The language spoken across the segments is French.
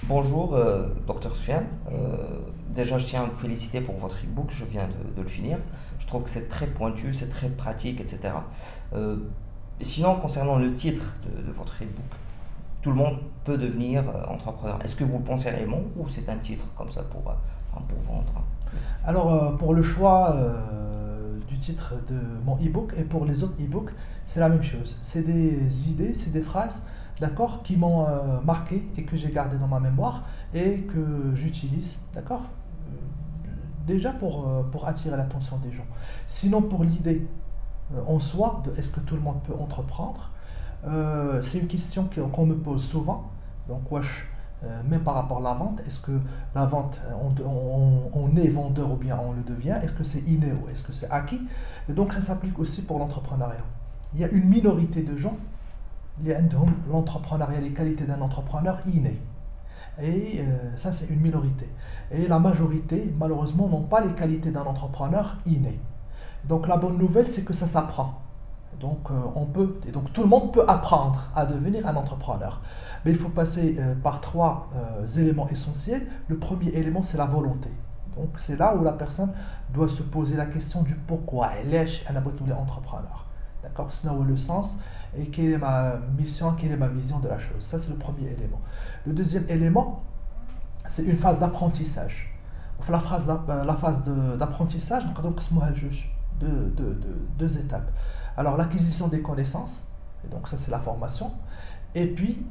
Bonjour, docteur Soufiane. Déjà, je tiens à vous féliciter pour votre e-book, je viens de le finir. Je trouve que c'est très pointu, c'est très pratique, etc. Euh, Sinon, concernant le titre de votre e-book, tout le monde peut devenir entrepreneur. Est-ce que vous le pensez réellement ou c'est un titre comme ça pour vendre? Alors, pour le choix du titre de mon e-book et pour les autres e-books, c'est la même chose. C'est des idées, c'est des phrases, d'accord, qui m'ont marqué et que j'ai gardé dans ma mémoire et que j'utilise, d'accord, déjà pour attirer l'attention des gens. Sinon, pour l'idée en soi de est-ce que tout le monde peut entreprendre, c'est une question qu'on me pose souvent. Donc, wesh, même par rapport à la vente, est-ce que la vente, on est vendeur ou bien on le devient? Est-ce que c'est inné ou est-ce que c'est acquis? Et donc, ça s'applique aussi pour l'entrepreneuriat. Il y a une minorité de gens, l'entrepreneuriat, les qualités d'un entrepreneur inné. Et ça, c'est une minorité. Et la majorité, malheureusement, n'ont pas les qualités d'un entrepreneur inné. Donc, la bonne nouvelle, c'est que ça s'apprend. Donc, donc tout le monde peut apprendre à devenir un entrepreneur. Mais il faut passer par trois éléments essentiels. Le premier élément, c'est la volonté. Donc, c'est là où la personne doit se poser la question du pourquoi. Elle est un entrepreneur. D'accord? C'est le sens et quelle est ma mission, quelle est ma vision de la chose. Ça, c'est le premier élément. Le deuxième élément, c'est une phase d'apprentissage. La phase d'apprentissage, donc, deux étapes. Alors, l'acquisition des connaissances, et donc ça c'est la formation, et puis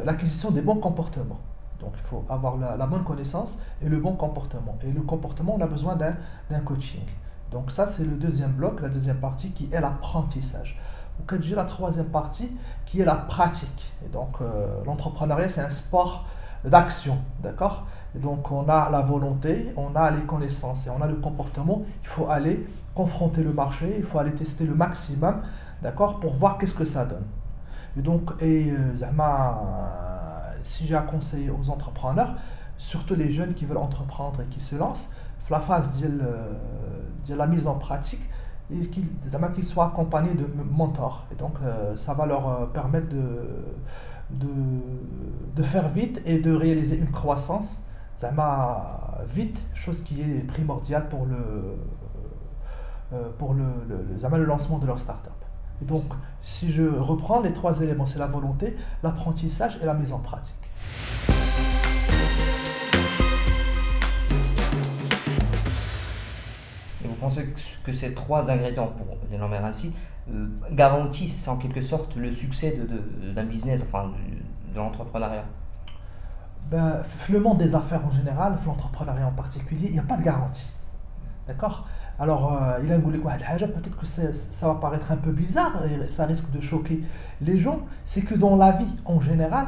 l'acquisition des bons comportements. Donc il faut avoir la bonne connaissance et le bon comportement. Et le comportement, on a besoin d'un coaching. Donc ça c'est le deuxième bloc, la deuxième partie qui est l'apprentissage. Ou que j'ai la troisième partie qui est la pratique. Et donc l'entrepreneuriat c'est un sport d'action, d'accord? Et donc on a la volonté, on a les connaissances et on a le comportement. Il faut aller confronter le marché, il faut aller tester le maximum, d'accord, pour voir qu'est-ce que ça donne. Et donc, si j'ai à conseiller aux entrepreneurs, surtout les jeunes qui veulent entreprendre et qui se lancent, la phase de la mise en pratique, et qu'ils soient accompagnés de mentors. Et donc, ça va leur permettre de faire vite et de réaliser une croissance vite, chose qui est primordiale pour le lancement de leur start-up. Et donc, si je reprends les trois éléments, c'est la volonté, l'apprentissage et la mise en pratique. Et vous pensez que ces trois ingrédients, pour les nommer ainsi, garantissent en quelque sorte le succès d'un business, enfin de l'entrepreneuriat? Ben, le monde des affaires en général, l'entrepreneuriat en particulier, il n'y a pas de garantie. D'accord? Alors, il a peut-être que ça va paraître un peu bizarre et ça risque de choquer les gens, c'est que dans la vie en général,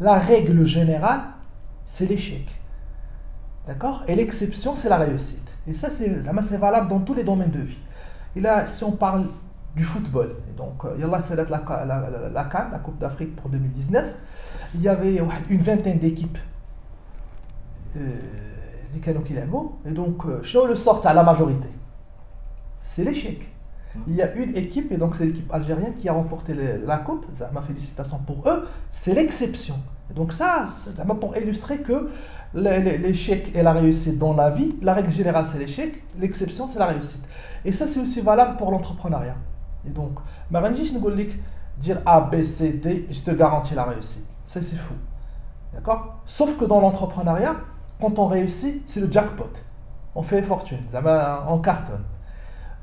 la règle générale, c'est l'échec. D'accord? Et l'exception, c'est la réussite. Et ça, c'est valable dans tous les domaines de vie. Et là, si on parle du football, et donc, Yallah, c'est la CAN, la Coupe d'Afrique pour 2019, il y avait une vingtaine d'équipes. Et donc, je le sort à la majorité. C'est l'échec. Il y a une équipe, et donc c'est l'équipe algérienne qui a remporté la coupe. Ma félicitation pour eux. C'est l'exception. Et donc ça m'a pour illustrer que l'échec et la réussite dans la vie, la règle générale c'est l'échec, l'exception c'est la réussite. Et ça c'est aussi valable pour l'entrepreneuriat. Et donc, ma rangi dire A, B, C, D, je te garantis la réussite. Ça c'est fou. D'accord? Sauf que dans l'entrepreneuriat, quand on réussit, c'est le jackpot. On fait fortune, on cartonne.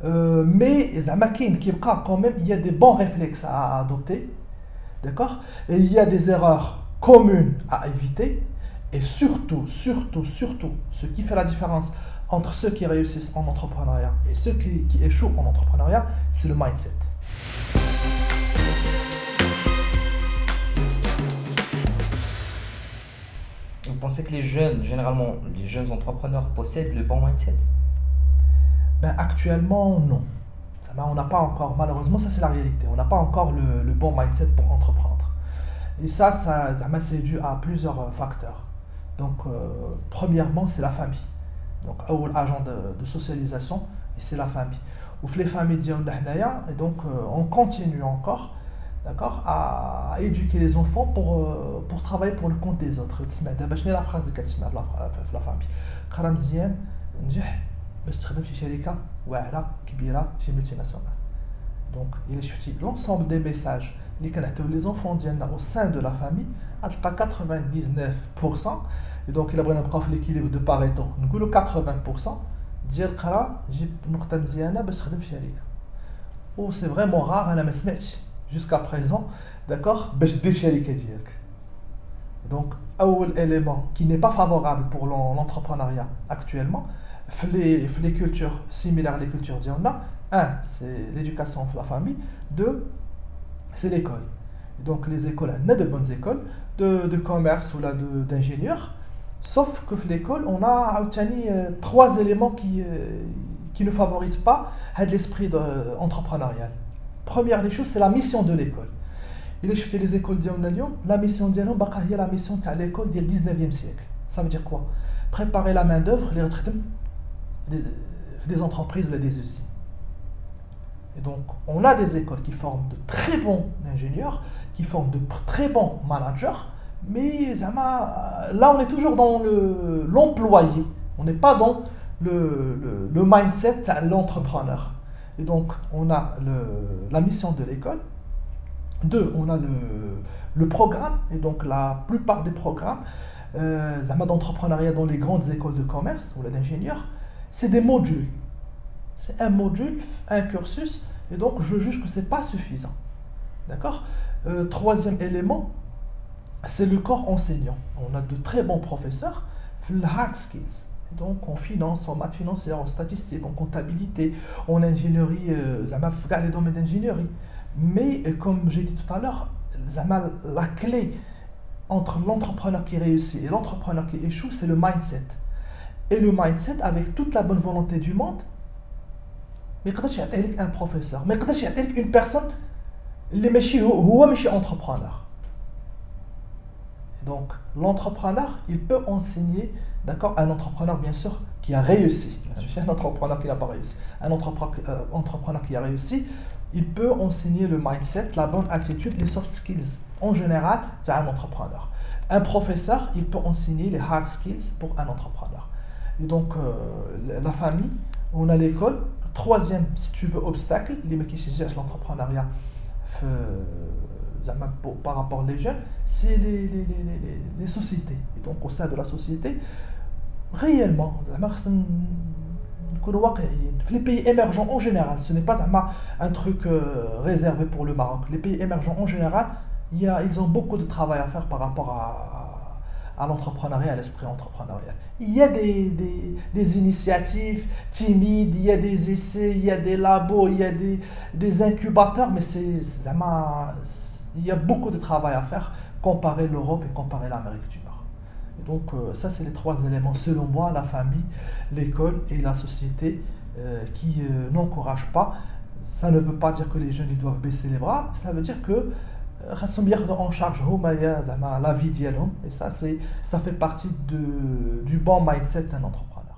Mais quand même, il y a des bons réflexes à adopter. D'accord? Et il y a des erreurs communes à éviter. Et surtout, ce qui fait la différence entre ceux qui réussissent en entrepreneuriat et ceux qui échouent en entrepreneuriat, c'est le mindset. Vous pensez que les jeunes, généralement, les jeunes entrepreneurs possèdent le bon mindset? Ben, actuellement, non. On n'a pas encore, malheureusement, ça c'est la réalité, on n'a pas encore le bon mindset pour entreprendre. Et ça c'est dû à plusieurs facteurs. Donc, premièrement, c'est la famille. Donc, agent de socialisation, et c'est la famille. Ou les familles disent, et donc, on continue encore d'accord, à éduquer les enfants pour travailler pour le compte des autres. دابا شنو هي لا فراز اللي كتسمع في لا فامي؟ قرا مزيان نجح باش تخدم في شي شركه واعره كبيره شي ملتي ناسيونال. دونك الا شفتي لونسومبل دي ميساج اللي كنعطيو لي زونفون ديالنا او سان دو لا فامي غتلقى 99%. دونك الا بغينا نبقاو في ليكيليبر دو باريتو نقولوا 80% ديال قرا جيب نقطه مزيانه باش تخدم في شركه. و سي فريمون رار انا ما سمعتش jusqu'à présent, d'accord, باش دير شركه ديالك. Donc اول élément qui n'est pas favorable pour l'entrepreneuriat actuellement في les cultures similaires les cultures ديالنا. Un, c'est l'éducation de la famille. Deux, c'est l'école. Donc les écoles, on a de bonnes écoles de commerce ou là d'ingénieurs, sauf que l'école on a trois éléments qui ne favorisent pas l'esprit entrepreneurial. Première des choses, c'est la mission de l'école. Il est chez les écoles d'Yonalion, la mission d'Yonalion, c'est la mission de l'école du 19e siècle. Ça veut dire quoi? Préparer la main-d'œuvre, les retraités des entreprises ou des usines. Et donc, on a des écoles qui forment de très bons ingénieurs, qui forment de très bons managers, mais là, on est toujours dans l'employé. On n'est pas dans le mindset de l'entrepreneur. Et donc, on a la mission de l'école. Deux, on a le programme. Et donc, la plupart des programmes d'entrepreneuriat dans les grandes écoles de commerce ou d'ingénieurs, c'est des modules. C'est un module, un cursus. Et donc, je juge que ce n'est pas suffisant. D'accord? Troisième élément, c'est le corps enseignant. On a de très bons professeurs. Hard skills. Donc en finance, en maths financière, en statistique, en comptabilité, en ingénierie, dans les domaines d'ingénierie. Mais comme j'ai dit tout à l'heure, la clé entre l'entrepreneur qui réussit et l'entrepreneur qui échoue, c'est le mindset. Et le mindset, avec toute la bonne volonté du monde, mais quand tu as un professeur, mais quand tu as une personne, les est entrepreneur. Donc l'entrepreneur, il peut enseigner. D'accord, un entrepreneur bien sûr qui a réussi. Un entrepreneur qui n'a pas réussi. Un entrepreneur qui a réussi, il peut enseigner le mindset, la bonne attitude, les soft skills en général d'un entrepreneur. Un professeur, il peut enseigner les hard skills pour un entrepreneur. Et donc la famille, on a l'école. Troisième, si tu veux, obstacle, les mecs qui cherchent l'entrepreneuriat par rapport aux jeunes, c'est les sociétés. Et donc au sein de la société, réellement, les pays émergents en général, ce n'est pas un truc réservé pour le Maroc. Les pays émergents en général, ils ont beaucoup de travail à faire par rapport à l'entrepreneuriat, à l'esprit entrepreneurial. Il y a des initiatives timides, il y a des essais, il y a des labos, il y a des incubateurs, mais il y a beaucoup de travail à faire comparer l'Europe et comparer l'Amérique du Nord. Et donc ça, c'est les trois éléments, selon moi, la famille, l'école et la société qui n'encouragent pas. Ça ne veut pas dire que les jeunes ils doivent baisser les bras, ça veut dire que en charge la vie d'yalom, et ça fait partie du bon mindset d'un entrepreneur.